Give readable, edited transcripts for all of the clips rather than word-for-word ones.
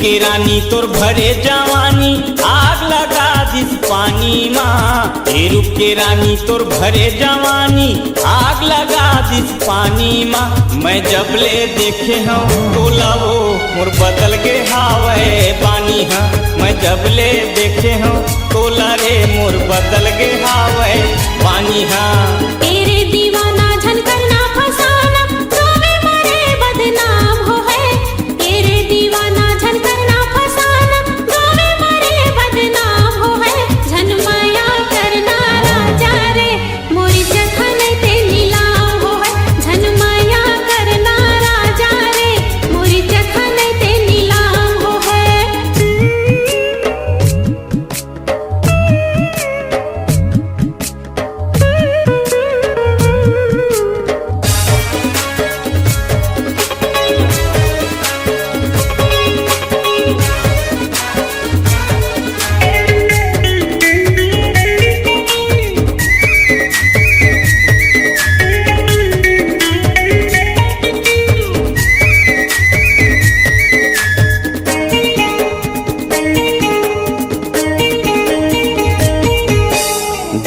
के रानी तोर भरे जवानी आग लगा दिस पानी माँ। हे रूप के रानी तोर भरे जवानी आग लगा दिस पानी माँ। मैं जब ले देखे हूँ तोला वो मोर बदल के हावे पानी हाँ। मैं जब ले देखे हूँ तोला रे मोर बदल के हावे पानी हाँ। तेरे दीवाना झन करना फसाना रोवे मरे बदनाम हो है। तेरे दीवाना झन करना फसाना रोवे मरे बदनाम हो है। झन माया करना राजा रे मोरी जखन ते नीलाम हो है। झन माया करना राजा रे मोरी जखन ते नीलाम हो है।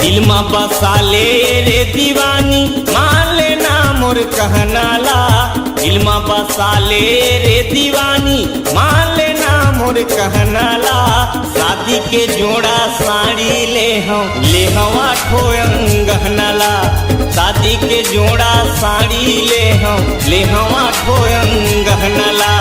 दिल में बसा ले रे दीवानी मान लेना मोर कहना ला। दिल में बसा ले रे दीवानी मान लेना मोर कहना ला। शादी के जोड़ा साड़ी ले हवा ठोयं गहना ला। शादी के जोड़ा साड़ी ले हवा ठोयं गहना ला।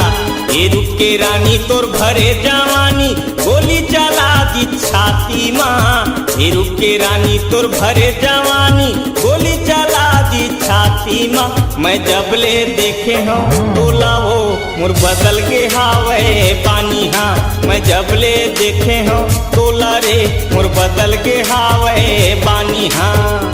हे रूप के रानी तोर भरे जवानी गोली चला दी छाती माँ। हे रूप के रानी तोर भरे जवानी गोली चला दी छाती माँ। मैं जब ले देखे हूँ तोला वो मोर बदल के हावे पानी हाँ। मैं जब ले देखे हूँ तोला रे मोर बदल के हावे पानी हाँ।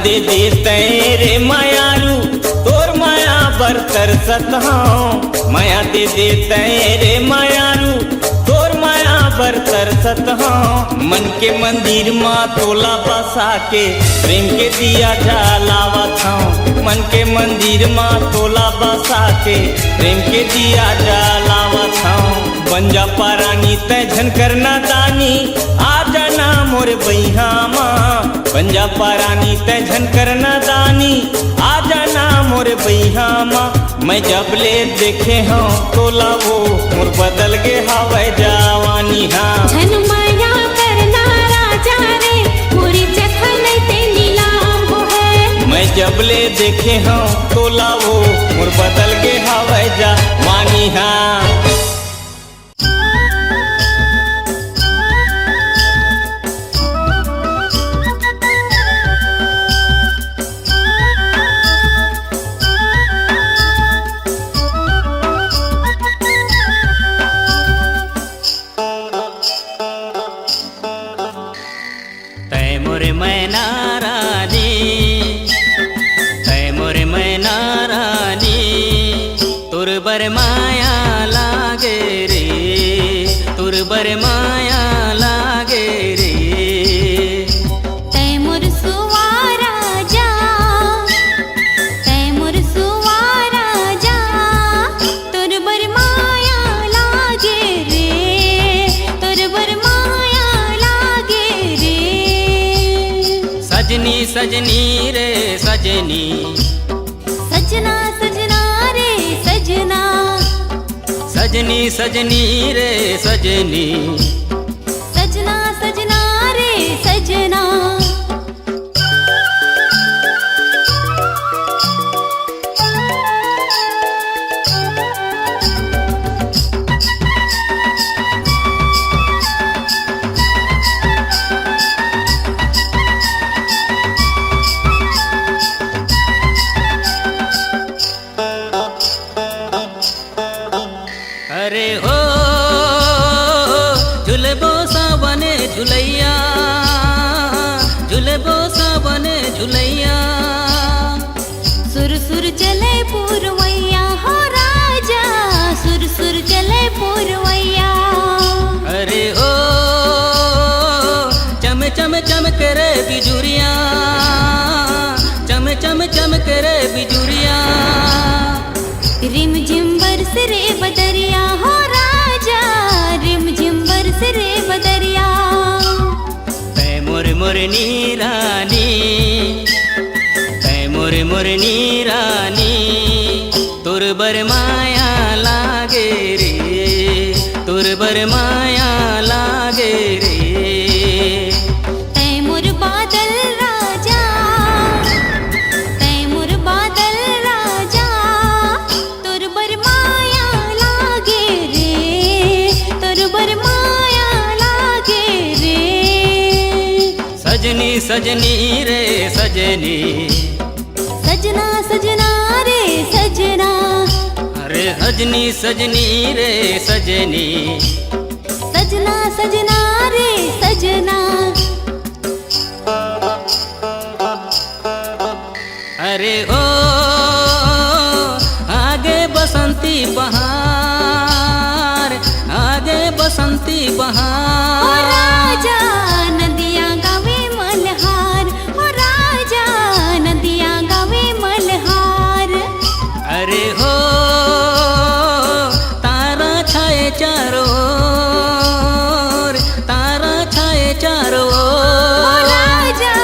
दे देते रे मायालू तोर माया बर तरसत हूँ। माया दे देते रे मायालू तोर माया बर तरसत हूँ। मन के मंदिर माँ तोला बसा के प्रेम के दिया जलावत हूँ। मन के मंदिर माँ तोला बसा के प्रेम के दिया जलावत हूँ। बन जा पारानी तै झन करना दानी आ जाना मोर बैहा माँ। बन जा पारानी तै झन करना दानी आ जाना मोर बैहा माँ। मैं जब ले देखे हूँ तोला वो मोर बदल के हवे जवानी हाँ। झन माया करना राजा रे मोरी जखन ते नीलाम हो है। मैं जब ले देखे हूँ तोला वो मोर बदल के हवे जवानी हाँ। बर माया लागे रे। तैमुर सुवारा जा, तैमुर सुवारा जा, तोर बर माया लागे रे, तोर बर माया लागे रे। सजनी सजनी रे सजनी, सजना सजना रे सजना, सजनी सजनी रे सजनी, सजना सजना रे सजना। अरे हो झुलबो सावन झुलैया, झुलबो सावन झुलैया। सुर सुर चले पुरवैया हो राजा, सुर सुर चले पुरवैया। अरे हो चम चम चमक रे बिजुरिया, चम चम चमक रे बिजुरिया। रिम झिम बरस रे बदरिया हो राजा, रिम झिम बरस रे बदरिया। तैमुर मुरनी रानी, तैमुर मुरनी रानी, तुर बर माया लागे रे, तुर बर माया लागे रे। तैमुर बादल राजा, तैमुर बादल राजा, तोर बर माया लागे रे, तोर बर माया लागे रे। सजनी सजनी रे सजनी, सजना सजना रे सजना, अरे सजनी सजनी रे सजनी, सजना सजना रे सजना। अरे ओ आगे बसंती बहार, आगे बसंती ओ बहार। राजा नदिया गावे मल्हार, ओ राजा नदिया गावे मल्हार। अरे हो तारा छाए चारों ओर, तारा छाए चारों ओ ओर। राजा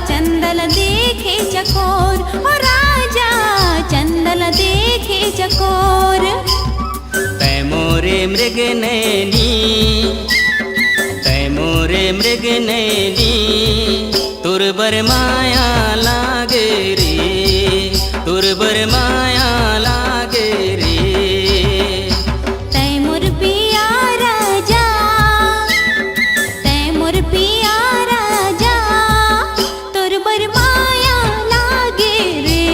चंदल देखे चकोर, ओ राजा चंदल देखे चकोर। तैमोरे मृग नैनी, तैमोरे मृग नैनी, तुर बर माया लागे रे, तुर बर माया लागे रे। तैमुर पिया राजा, तैमुर पिया राजा, तोर बर माया लागे रे,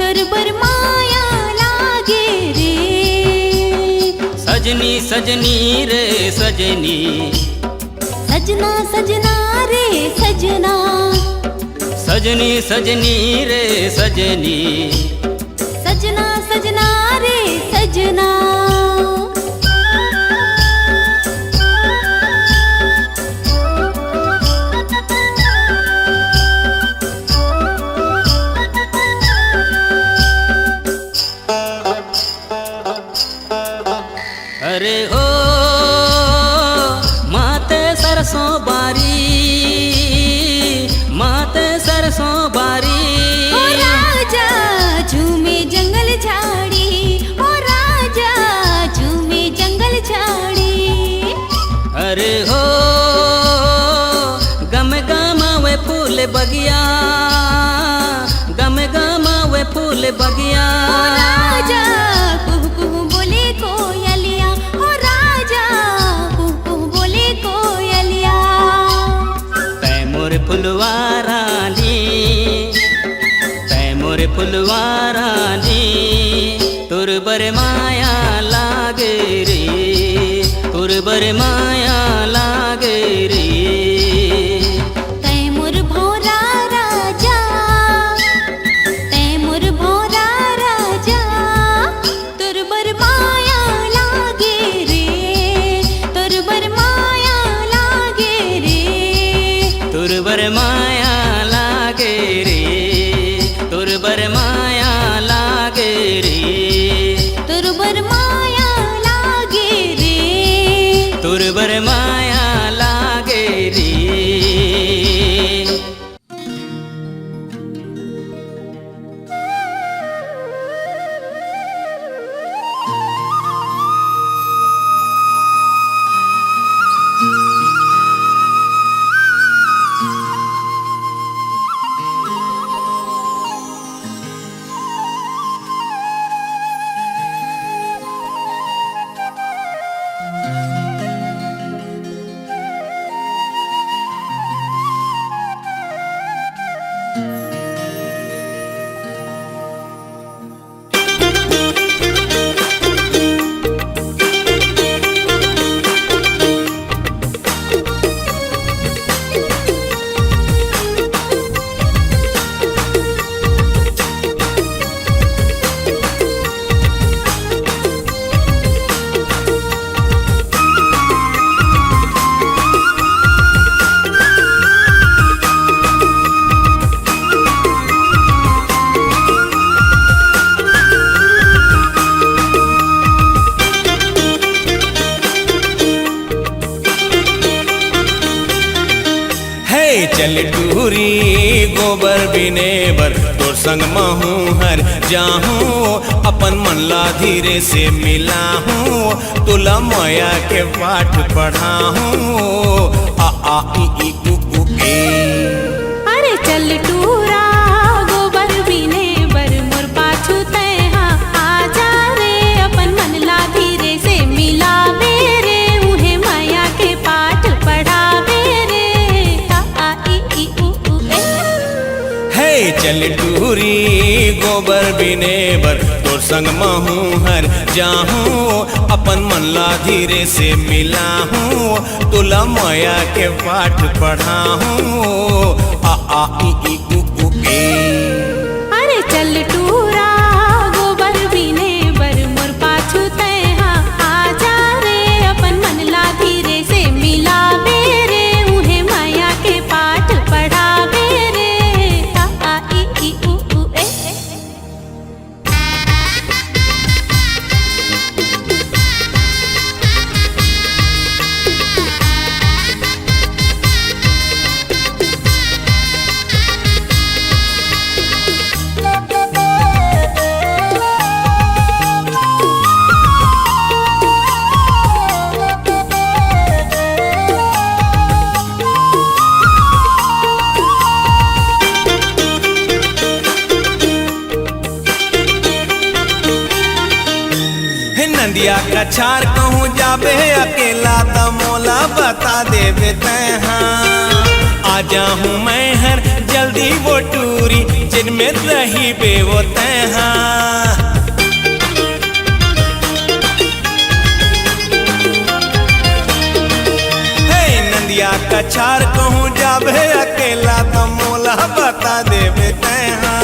तोर बर माया लागे रे। सजनी सजनी रे सजनी, सजना सजना रे सजना, सजनी सजनी रे सजनी, सजना सजना रे सजना। अरे हो माते सरसों बारी, माते सरसों बारी। ओ राजा झूमे जंगल झाड़ी, ओ राजा झूमे जंगल झाड़ी। अरे हो गम गमावे फूल बगिया, गम गमावे फूल बगिया। ओ राजा कुहू कुहू बोले कोयलिया, ओ राजा कुहू कुहू बोले कोयलिया। तैमुर फुलवारानी, तैमुर फुलवारानी, तुर बर माया लागे रे, तुर बर माया लागे रे। तैमुर भौरा राजा, तैमुर भौरा राजा, तोर बर माया लागे रे, तोर माया लागे रे, तोर बर माया लागे रे, तोर बर माया लागे रे, तोर बर माया लागे रे। चल टूरी गोबर बिने बर तोर संग महूँ हर जाहूँ, अपन मन ला धीरे से मिलाहूँ, तुला माया के पाठ पढ़ाहूँ। आ आ ई उ उ ए। अरे चल टूरा गोबर बिने बर मोर पाछू तैहा आ जा रे, अपन मन ला धीरे से मिलावे रे, उहे माया के पाठ पढ़ावे रे। आ ई उ उ ए। हे चल टूरी गोबर बिने बर तोर संग महूँ हर जाहूँ, अपन मन ला धीरे से मिलाहूँ, तुला माया के पाठ पढ़ाहूँ। आ आ ई उ उ ए। अरे चल टूरा गोबर बिने बर मोर पाछू तैहा आ जा रे, अपन मन ला धीरे से मिलावे रे, उहे माया के पाठ पढ़ावे रे। आ ई उ उ ए। नदिया का छार कहूँ जाबे अकेला त मोला बता देवे तैहा, आ जाहूँ मैं हर जल्दी वो टूरी जिनमें रही बे वो तैहा। हे नदिया का छार कहूँ जाबे अकेला त मोला बता देवे तैहा,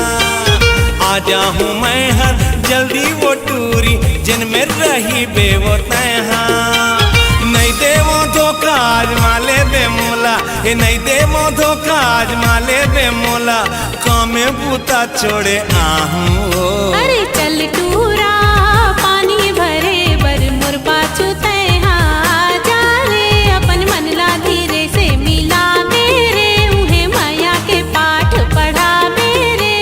आ जाहूँ मैं हर जल्दी वो टूरी जिनमें रही बे वो तैहा। नहीं देवो धोखा आज माले बे मोला, ये नहीं देवो धोखा आज माले बे मोला, कामे बूता छोड़े आहूँ। अरे चल टूरा पानी भरे बर मोर पाछू तैहा आ जा रे, अपन मन ला धीरे से मिलावे रे, उहे माया के पाठ पढ़ावे रे।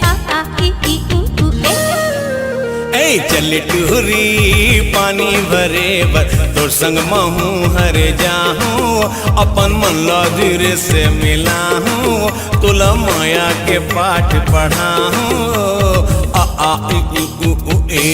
आ ई उ ए। ए चल टूरी पानी भरे बर तोर संग महूँ हर जाहूँ, अपन मन ला धीरे से मिलाहूँ, तुला माया के पाठ पढ़ाहूँ। आ आ ई उ ए।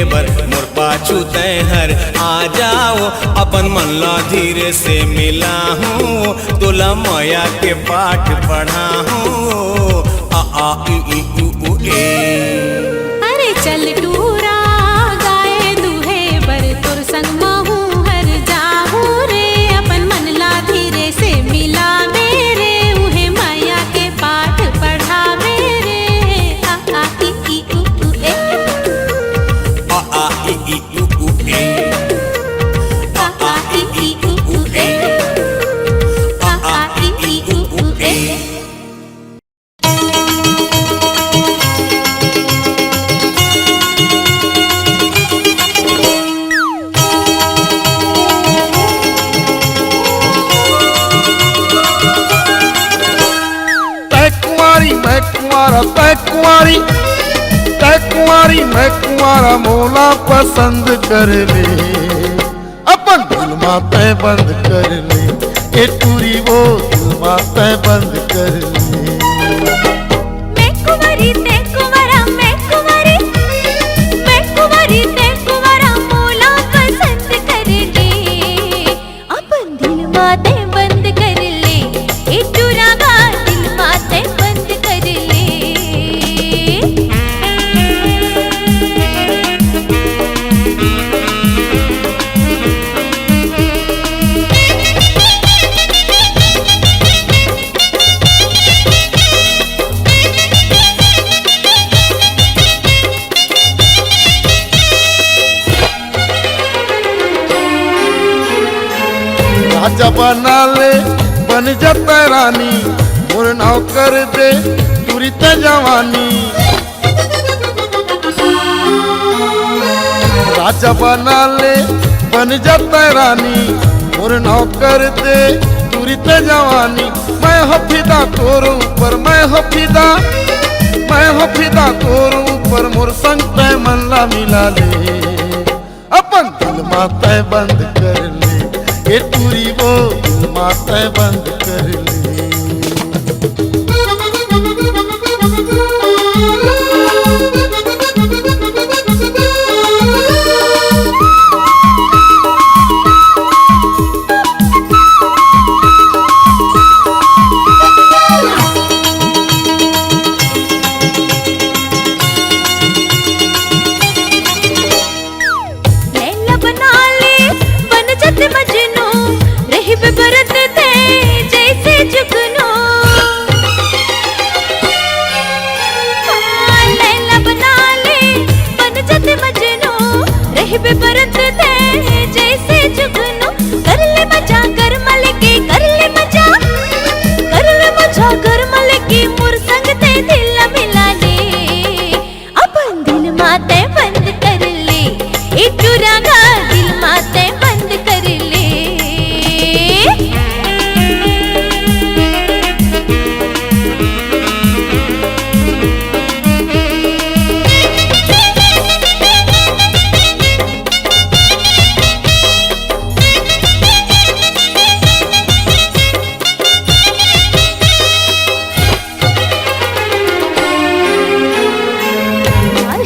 देवर मोर पाछू तैहर आ जाओ अपन मन ला धीरे से मिला हूँ तोला माया के पाठ पढ़ा हूँ आ आ ई उ ऊ ए। अरे चल टूरा गाए दुहे बर तोर संग महू हर जाहू रे अपन मन ला धीरे से मिला मेरे उहे माया के पाठ पढ़ा मेरे आ आ ई उ ए आ आ ई उ ऊ ए आ आ ई उ ए आ आ ई उ ए। तै कुंवारी मैं कुंवारा मोला पसंद कर ले अपन दिल माते बंद कर ले ए टूरी वो दिल माते बंद कर ले। मैं कुंवारी ते कुंवारा मैं कुंवारी ते कुंवारा मोला पसंद कर ले अपन दिल माते बंद कर ले ए टूरा गा दिल माते बंद कर ले। राजा बना ले बन जाता रानी मोर नाव कर दे टूरी ते जवानी। राजा बना ले बन जाता रानी मोर नाव कर दे टूरी ते जवानी। मैं हो फिदा तोर ऊपर मैं हो फिदा तोर ऊपर मोर संग तै मन ला मिला ले अपन दिल माते बंद कर ले ए टूरी वो दिल माते बंद कर ले। लैला बना ले बन जत मजनू रही बरत थे जैसे जुगनू। लैला बना ले बन जत मजनू रही बरत थे जैसे जुगनू। कर ले मजा कर मल के कर ले मजा कर मल के मोर संग ते दिल मिला ले अपन दिल माते बंद कर ले ए टूरा गा दिल माते बंद कर ले।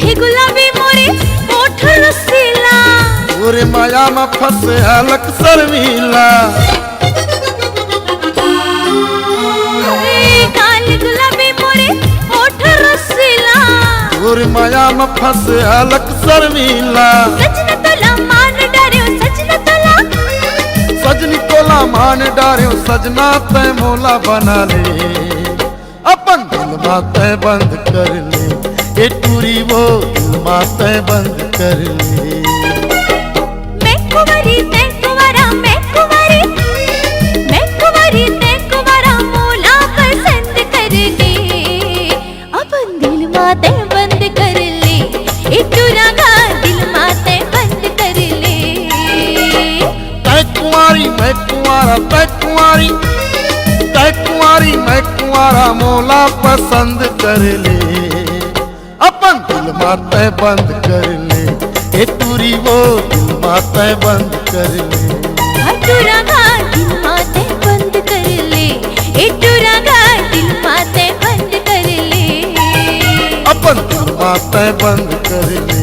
हे गुलाबी मोरे ओठ रसीला तोरे माया में फंसे हलक शर्मीला। काल गुलाबी मोरे ओठ रसीला तोरे माया में फंसे हलक शर्मीला। सजना तोला मान डरियो सजनी तोला मान डारियो सजना तै मोला बना ले अपन दिल माते बंद कर ले ए टूरी वो दिल माते बंद कर ले। मैं कुंवारी ते कुंवारा मैं कुंवारी ते कुंवारा मोला पसंद कर ले अपन दिल माते बंद कर ले ए टूरा गा दिल माते बंद कर ले। तै कुंवारी मैं कुंवारा तै कुंवारी मैं कुंवारा मोला पसंद कर ले अपन दिल माते बंद कर ले ए टूरी वो दिल माते बंद कर ले। टूरा गा दिल माते बंद कर ले ए टूरा गा दिल माते बंद कर ले अपन दिल माते बंद कर ले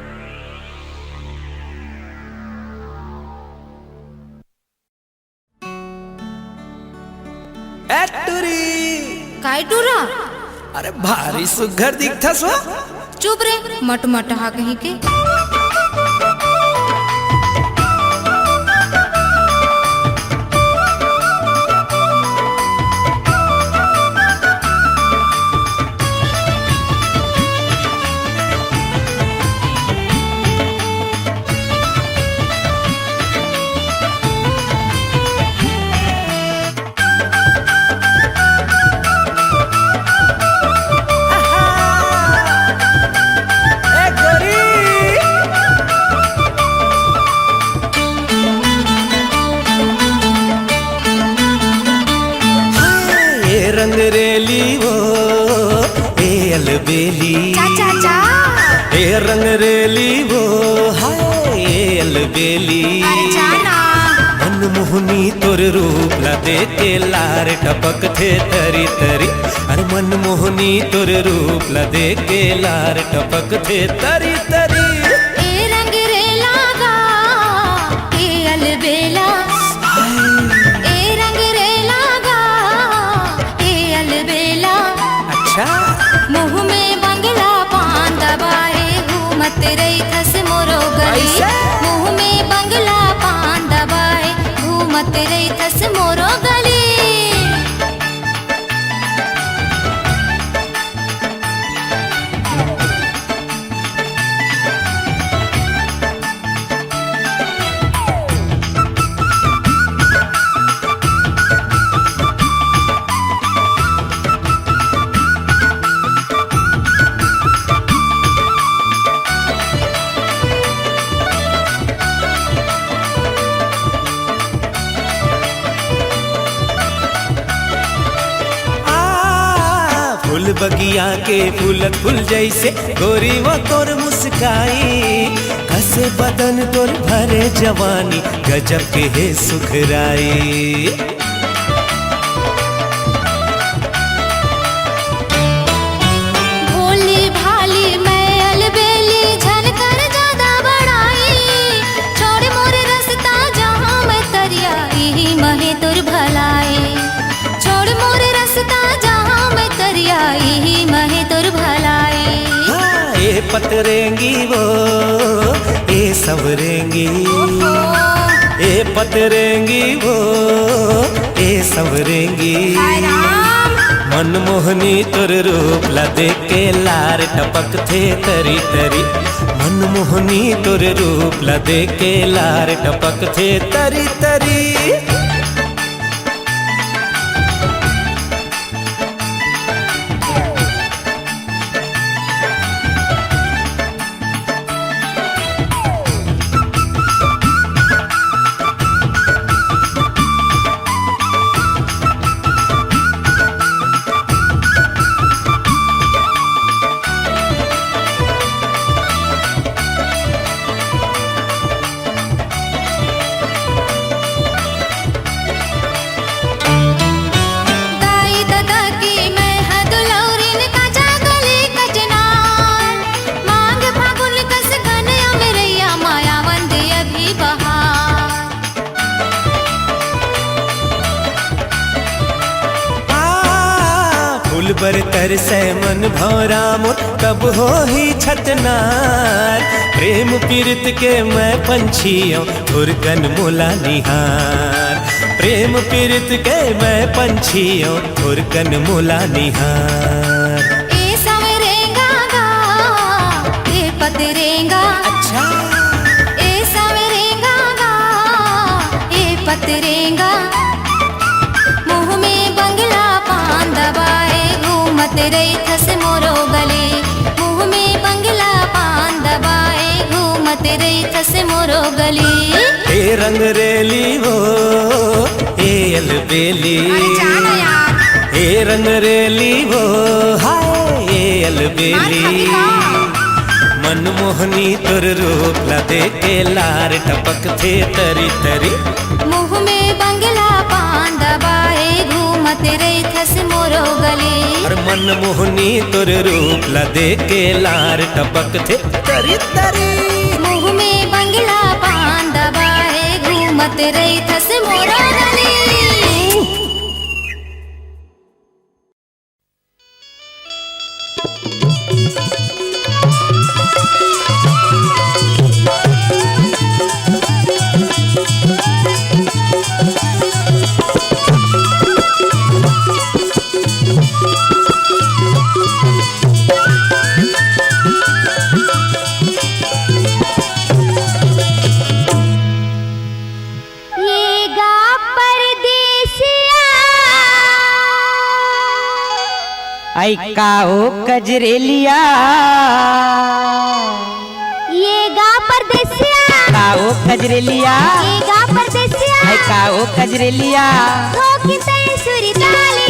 ए टूरी काय टूरा? अरे भारी सुघर दिखथस हो। चुप रे मट मट हा कहीं के। ए गोरी हाय, ये रंग रेली वो ए अलबेली चाचा चा। ए रंग रेली वो हाय ए अलबेली अरे जाना। मनमोहनी तोर रूप ला देखे लार टपक थे तरी तरी। अरे मनमोहनी तोर रूप ला देखे लार टपक थे तरी तरी। ए रंग रे लागा ए अलबेला। ए रंग रे लागा ए अलबेला। अच्छा मुँह में बंगला पान दबाए घूमत रही थस मोरो गली। ऐसे? मुँह में बंगला पान दबाए घूमत रही थस मोरो गली। फूल बगिया के फूलत फूल जैसे गोरी वो तोर मुस्काई। कसे बदन तोर भरे जवानी गजब के है सुखराई। भोली भाली मैं अलबेली झनकर ज्यादा बड़ाई। छोड़ मोर रास्ता जहाँ मैं तरिया यही महे तुर भलाई। छोड़ मोर रास्ता जहाँ मैं तरिया यही महे तुर भलाई। हाँ, ए पतरेंगी वो ए सवरेंगी। ए पतरेंगी वो ए सवरेंगी। हाय राम। मनमोहनी तोर रूप ला देखे लार टपक थे तरी तरी। मनमोहनी तोर रूप ला देखे लार टपक थे तरी तरी। दाई दादा की मैं हदुलौरिन का जागले कचनार। मांग फागुन कस घनया मेरैया मायावंद अभी बहार। फूल बर तर से मन भौरा मोर कब हो ही छतनार। प्रेम पीड़ित के मैं पंछियों फुरकन मोला निहार। प्रेम पीड़ित के मैं पंछियों फुरकन मोला निहार। ए सवरेंगा गा ए पतरेंगा। अच्छा ए सवरेंगा गा ए पतरेंगा। मुँह में बंगला पान दबाए घूमत रही थस मोरो गले। मुँह में बंगला पान दबाए घूमत रही थस मोरो गली। ए रंग रेली वो ए अलबेली। अरे जाना यार। ए रंग रेली वो हाय ए अलबेली। मार खाती का? मनमोहनी तोर रूप ला देखे लार टपक थे तरी तरी। मुँह में बंगला पान दबाए घूमत रही थस मोरो गले। और मनमोहनी तोर रूप ला देखे लार टपक थे तरी तरी। मुँह में बंगला पान दबाए घूमत रही थस मोरो गली। है काओ कजरेलिया ये गा परदेसिया काओ कजरेलिया ये गा परदेसिया है काओ कजरेलिया ठोकी तय सुरी ताली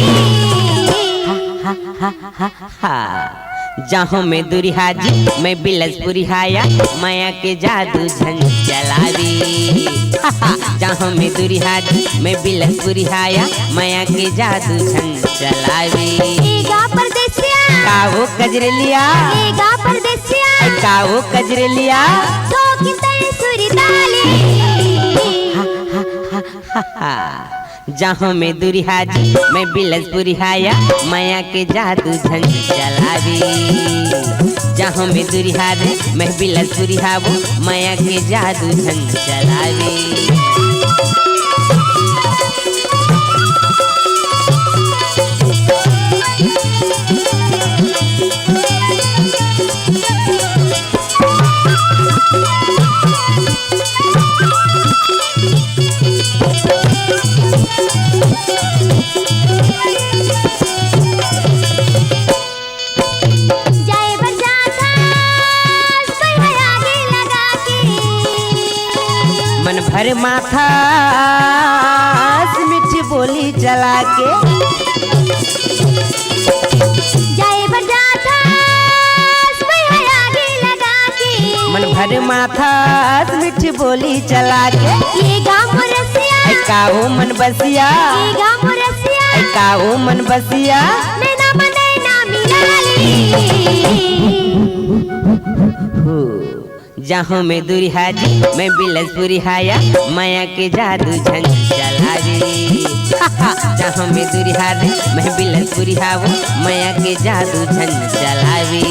जहाँ में दुरिहाजी मैं बिलसपुरी हाया माया के जादू झन चलावी जहाँ में दुरिहाजी मैं बिलसपुरी हाया माया के जादू झन चलावी ये गा परदेसिया काओ कजरेलिया ये गा परदेसिया काओ कजरेलिया ठोकी तय सुरी ताली जहाँ में दुरिहाजी मैं बिलसपुरी हाया माया के जादू झन चलावी जहाँ में दुरिहाजी मैं बिलसपुरी हावो माया के जादू झन चलावी जाए बरसाता कोई आगे लगा के मन भर माथा मीठी बोली चला के जाए बरसाता कोई आगे लगा के मन भर माथा मीठी बोली चला के ये गा मुरसिया काओ मन बसिया ये गा मुरसिया काओ मन बसिया नैना मनैना मिलाली जहाँ में दुरिहाजी मैं बिलसपुरी हाया माया के जादू झन चलावी जहाँ में दुरिहाजी मैं बिलसपुरी हावो माया के जादू झन चलावी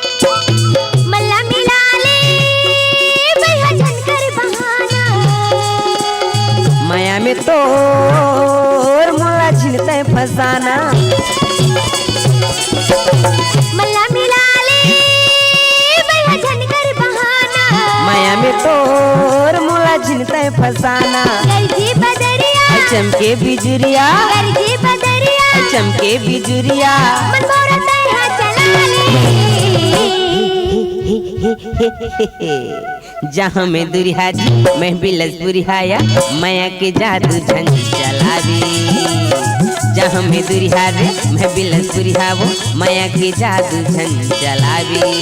मल्ला मिलाले भैया झनकर बहाना माया में तो मोला छिनते फसाना मल्ला मिलाले भैया झनकर बहाना माया में तो मोला छिनते फसाना गरजी बदरिया चमके बिजुरिया गरजी बदरिया चमके बिजुरिया मन मोरा तैहा चलाले जहाँ में दुरिहाजी मैं बिलसपुरी हाया माया के जादू झन चलावी जहाँ में दुरिहाजी मैं बिलसपुरी हावो माया के जादू झन चलावी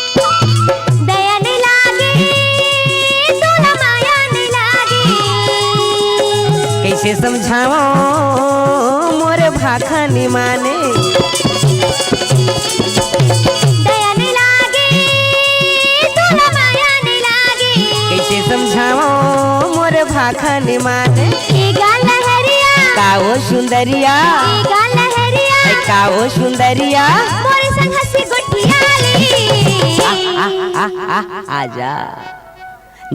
दया नहीं लागे तोला माया नहीं लागे कैसे समझाओ मोरे भाखा नि माने दया नहीं लागे तोला माया नहीं लागे कैसे समझाओ मोरे भाखा नि माने ये गा लहरिया काओ सुंदरिया ये गा लहरिया काओ सुंदरिया मोरे संग हंसी गुठियाली आजा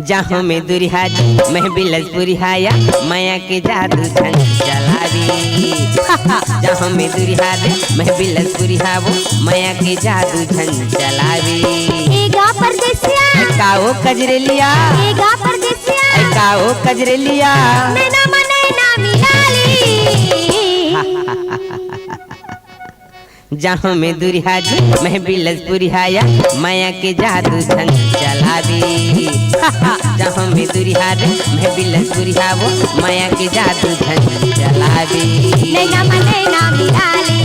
जहाँ में दुरिहाजी मैं बिलसपुरी हाया माया के जादू झन चलावी जहाँ में दुरिहाजी मैं बिलसपुरी हावो माया के जादू झन चलावी ये गा परदेसिया काओ कजरेलिया ये गा परदेसिया काओ कजरेलिया नैना मनैना मिलाली जहाँ में दुरिहाजी मैं बिलसपुरी हाया माया के जादू झन चलावी जहाँ में दुरिहाजी मैं बिलसपुरी हावो माया के जादू झन चलावी नैना मनैना मिलाली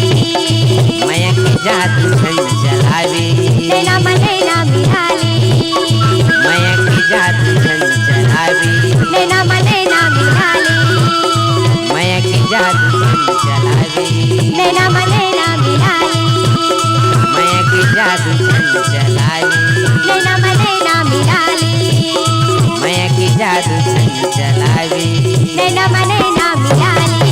माया के जादू झन चलावी नैना मनैना मिलाली माया के जादू झन चलावी नैना मनैना मिलाली माया के जादू झन चलावी नैना मनैना मिलाली माया के जादू छन चलावे नैना में नैना मिला ली, माया के जादू छन चलावे नैना में नैना मिला ली।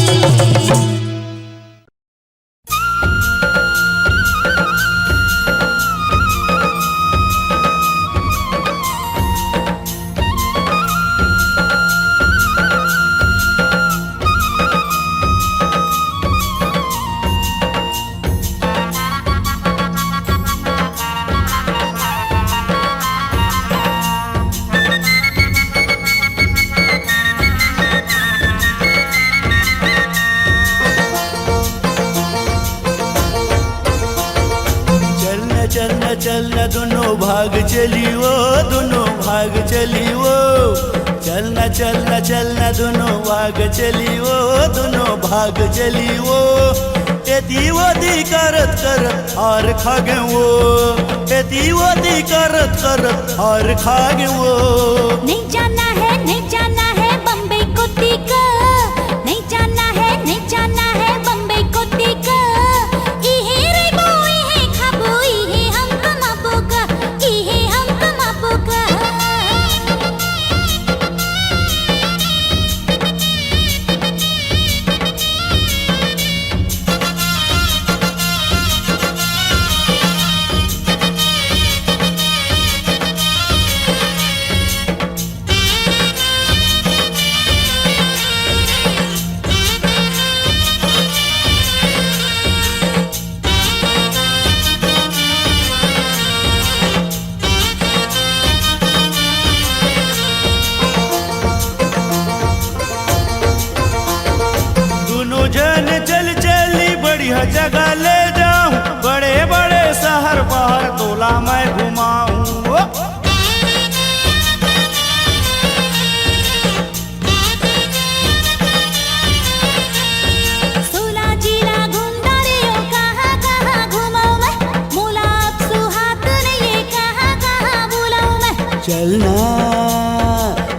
चलना चलना दोनों भाग चली वो, दोनों भाग चली वो। चलना चलना चलना दोनों भाग चली वो, दोनों भाग चली वो। एती वदी करत करत हार खागे वो, एती वदी करत करत हार खागे वो। नहीं जाना है बम्बई को टीका, नहीं जाना है बम्बई को टीका। इहे रे बोई है खाबो, इहे हम कमाबोगा, इहे हम कमाबोगा। दोनों जन चल चली बढ़िया जगह ले जाऊं, बड़े बड़े शहर बाहर तोला मैं घुमाऊं। सोला जिला घूमना रे ओ कहाँ कहाँ घुमाऊं मैं, मोला अब सुहात ने ये कहाँ कहाँ बुलाऊं मैं। चलना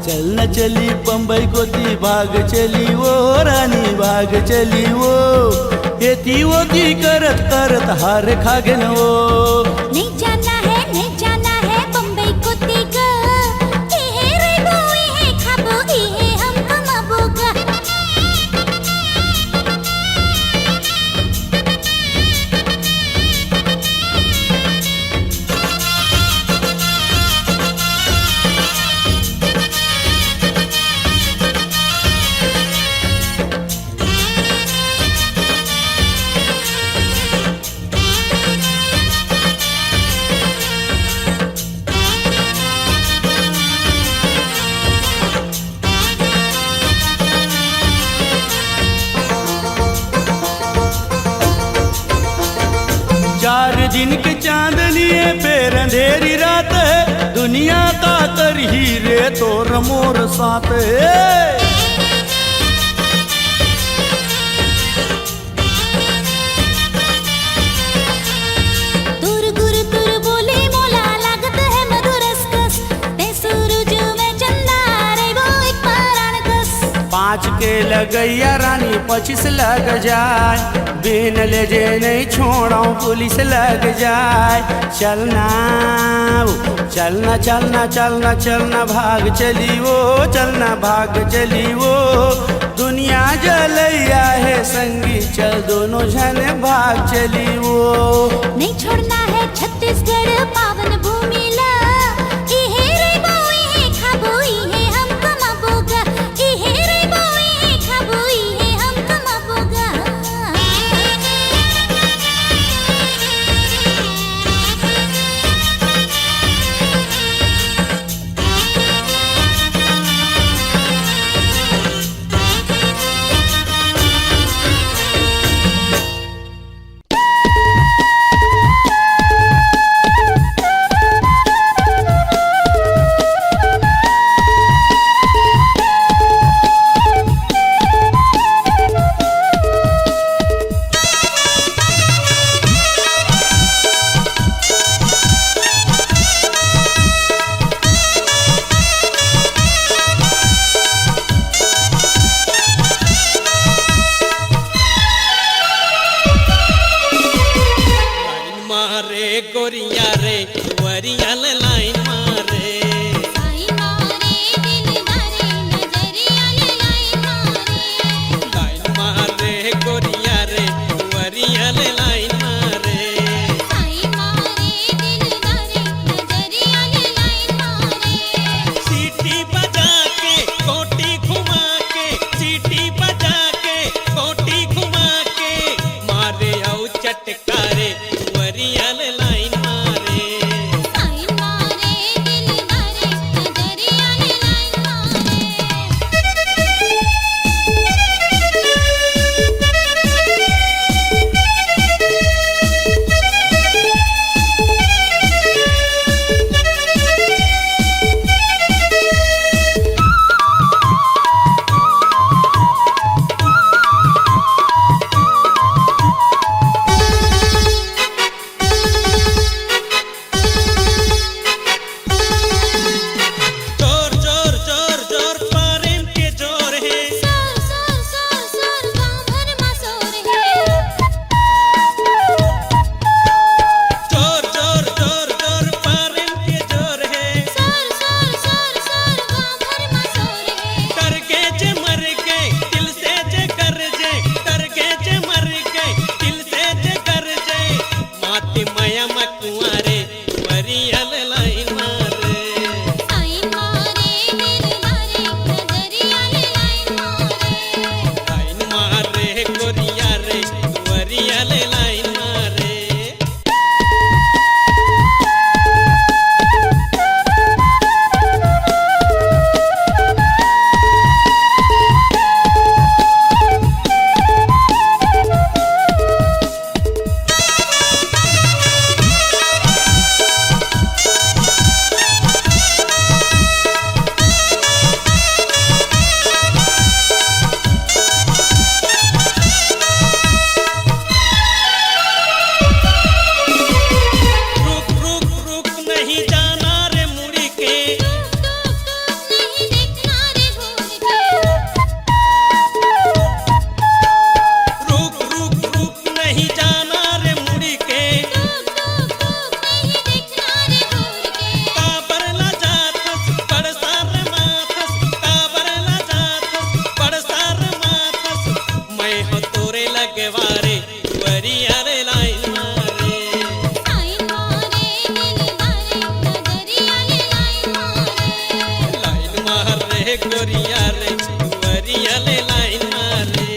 चलना चली बम्बई को ती भाग चली वो, रानी भाग चली वो। एती वो की करत करत हार खागे न वो। नहीं जाना है बम्बई को टीका। इहे रे बोई है खाबो, इहे हम कमाबोगा। चार दिन के चांद लिए फिर अंधेरी रात है, दुनिया का कर ही रे तोर मोर साथ है। तुर गुर तुर बोली मोला लागत है मधुरस कस, ते सूरज में चंदा रे वो एक पारान कस। 5 के लगैया रानी 25 लग जाए, बिन ले जे नहीं छोड़ाऊं पुलिस लग जाए। चलना चलना चलना चलना चलना भाग चली वो, चलना भाग चली वो। दुनिया जलैया है संगी चल दोनों जन भाग चली वो। नहीं छोड़ना है छत्तीसगढ़ पावन भूमि ला। इहे रे बोई है खाबो, इहे हम कमाबोगा, इहे रे बोई है खाबो, इहे हम कमाबोगा। गोरिया रे दुवरिया ले लाइन मारे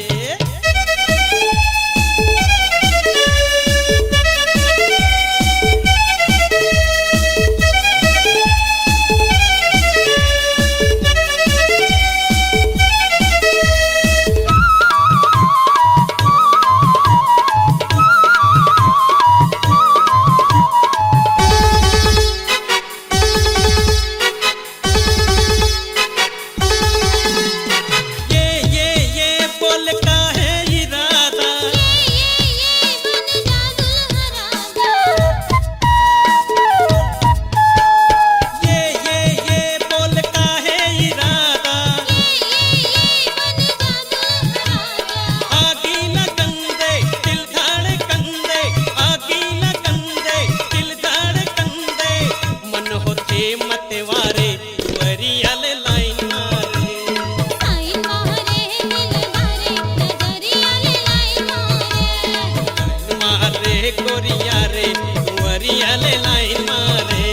गोरिया रे दुवरिया ले लाइन मारे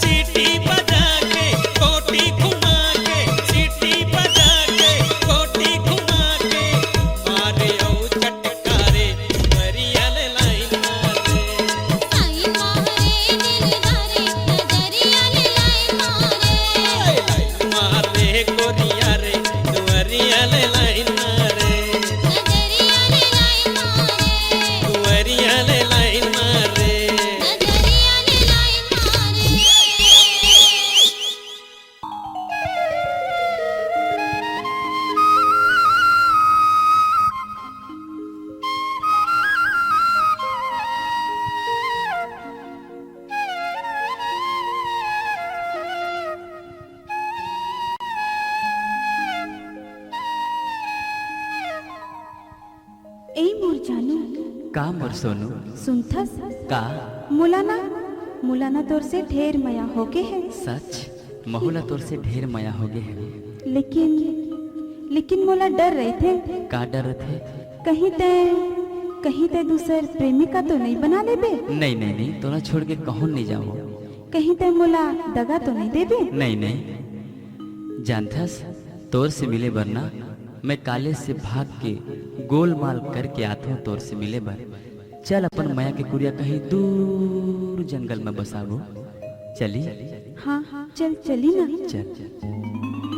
सीटी बजा के कोटी घुमा के सीटी बजा के कोटी घुमा के मारे ओ चटकारे दुवरिया ले लाइन मारे लाइन मारे दिलदारे नजरिया ले लाइन मारे लाइन मारे गोरिया रे दुवरिया ले लाइन मारे नजरिया ले लाइन मारे दुवरिया ले लाइन मारे नजरिया ले लाइन मारे ए मोर जानू का मोर सोनू सुनथस का मुलाना तोर से ढेर मया होके है सच महुला तोर से ढेर माया हो गए है लेकिन मोला डर रहे थे का डर थे कहीं ते दूसर प्रेमिका तो नहीं बना लेबे नहीं नहीं नहीं तोरा छोड़ के कहूँ नहीं जाओ कहीं ते मोला दगा तो नहीं देबे नहीं नहीं जानथस तोर से मिले वरना मैं कॉलेज से भाग के गोलमाल करके आता हूँ तोर से मिले बर चल अपन माया के कुड़िया कहीं दूर जंगल में बसाबो चली हाँ चल चली ना चल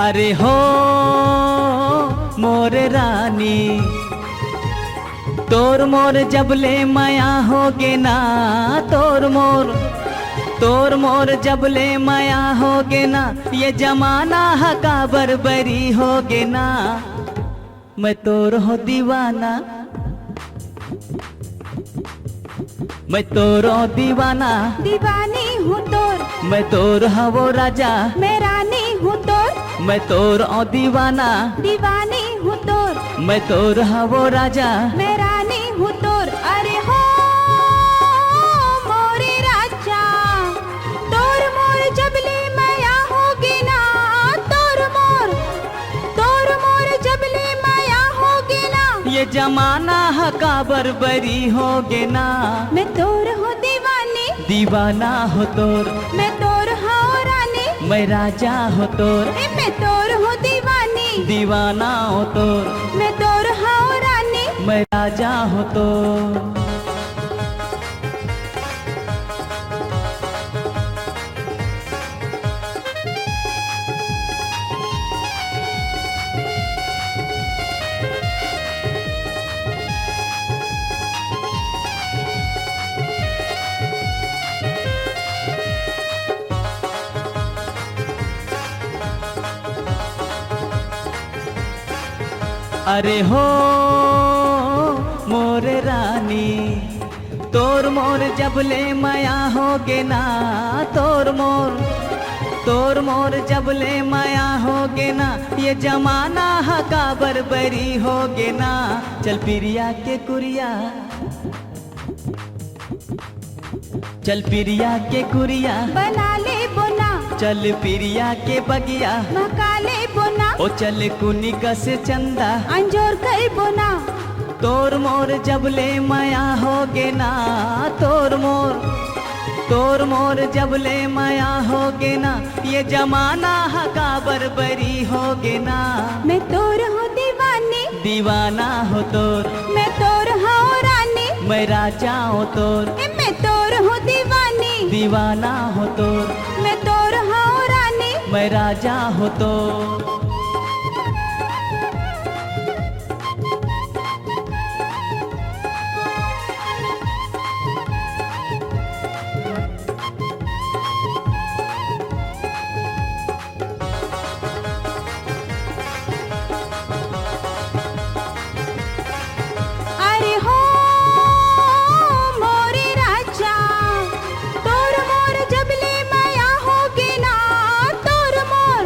अरे हो मोर रानी तोर मोर जबले माया होगे ना तोर मोर जबले माया होगे ना ये जमाना हका बरबरी होगे ना मैं तोर हो दीवाना मैं तोर हो दीवाना दीवानी हूँ तोर मैं तोर हवो राजा मैं रानी हूँ तोर मैं तोर ओ दीवाना दीवानी हूँ तोर मैं तोर हवो राजा मैं रानी हूँ तोर अरे हो मोरे राजा तोर मोर जबले माया होगे ना तोर मोर जबले माया होगे ना ये जमाना हका बरबरी होगे ना मैं तोर हूँ दीवानी दीवाना हो तोर मैं तोर हूँ रानी मैं राजा हो तोर मैं तोर हूँ दीवानी दीवाना हो तोर मैं तोर हूँ रानी मैं राजा हो तोर अरे हो मोर रानी तोर मोर जबले माया होगे ना तोर मोर जबले माया होगे ना ये जमाना हका बरबरी होगे ना चल पिरिया के कुरिया चल पिरिया के कुरिया बना ले बोना, चल पिरिया के बगिया मका ले बोना, ओ चल कुनी से चंदा अंजोर कर बोना, तोर मोर जबले माया होगे ना, तोर मोर जबले माया होगे ना, ये जमाना हका बरबरी होगे ना। मैं तोर हूँ दीवानी, दीवाना हो तोर, मैं तोर हूँ रानी, मैं राजा हो तोर, मैं तोर हूँ दीवानी, दीवाना हो तोर, मैं तोर हूँ रानी, मैं राजा हो तोर। अरे हो मोरे राजा, तोर मोर जबले माया होगे ना, तोर मोर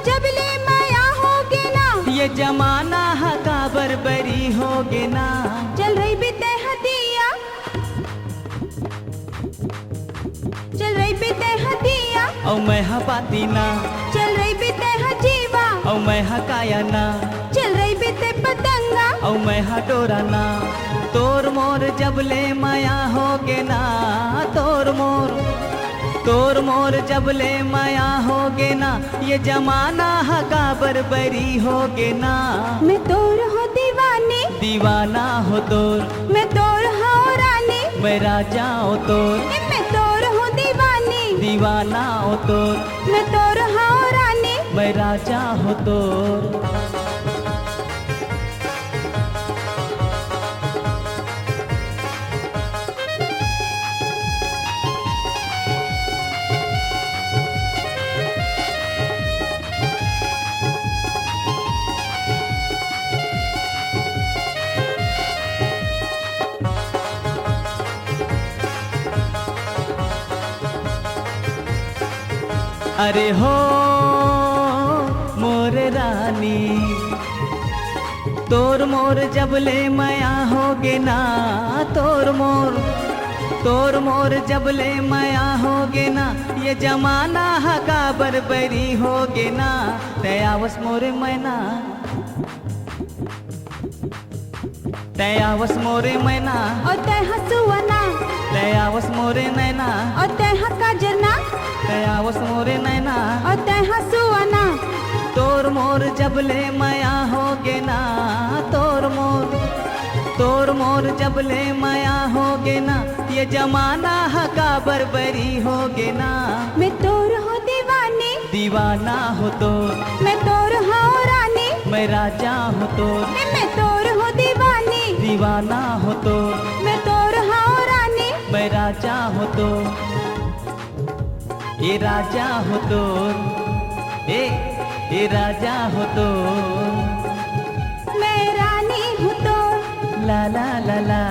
जबले माया होगे ना, ये जमाना हका बरबरी होगे ना। चल रही बीते हदिया, चल रही बीते हदिया, औ मैं हपाती ना, चल रही बीते हजीवा, औ मैं हकाया ना, चल रही बीते पतंगा, औ मैं हडोरा ना। तोर मोर जबले माया होगे ना, तोर मोर जबले माया होगे ना, ये जमाना हका बरबरी होगे ना। मैं तोर हूँ दीवानी, दीवाना हो तोर, मैं तोर हूँ रानी, मैं राजा हो तोर, मैं तोर हूँ दीवानी, दीवाना हो तोर, मैं तोर हूँ रानी, मैं राजा हो तोर। अरे हो मोर रानी, तोर मोर जबले माया होगे ना, तोर मोर जबले माया होगे ना, ये जमाना हका बरबरी होगे ना। तयावस मोरे मैना, तयावस मोरे मैना, और तय हसुआना, तयावस मोरे नैना, और तय हकाजना, तयावस मोरे नैना, और तय हसुआना, तोर मोर जबले माया होगे ना, तोर मोर जबले माया होगे ना, ये जमाना हका बरबरी होगे ना। मैं तोर हूँ दीवानी, दीवाना हो तोर, मैं तोर हूँ रानी, मैं राजा हो तोर, मैं तोर हूँ दीवानी, दीवाना हो तोर, मैं तोर हूँ रानी, मैं राजा हो तोर, ये राजा हो तोर, ए राजा हो तोर, मैं रानी हूँ तोर। ला ला ला ला।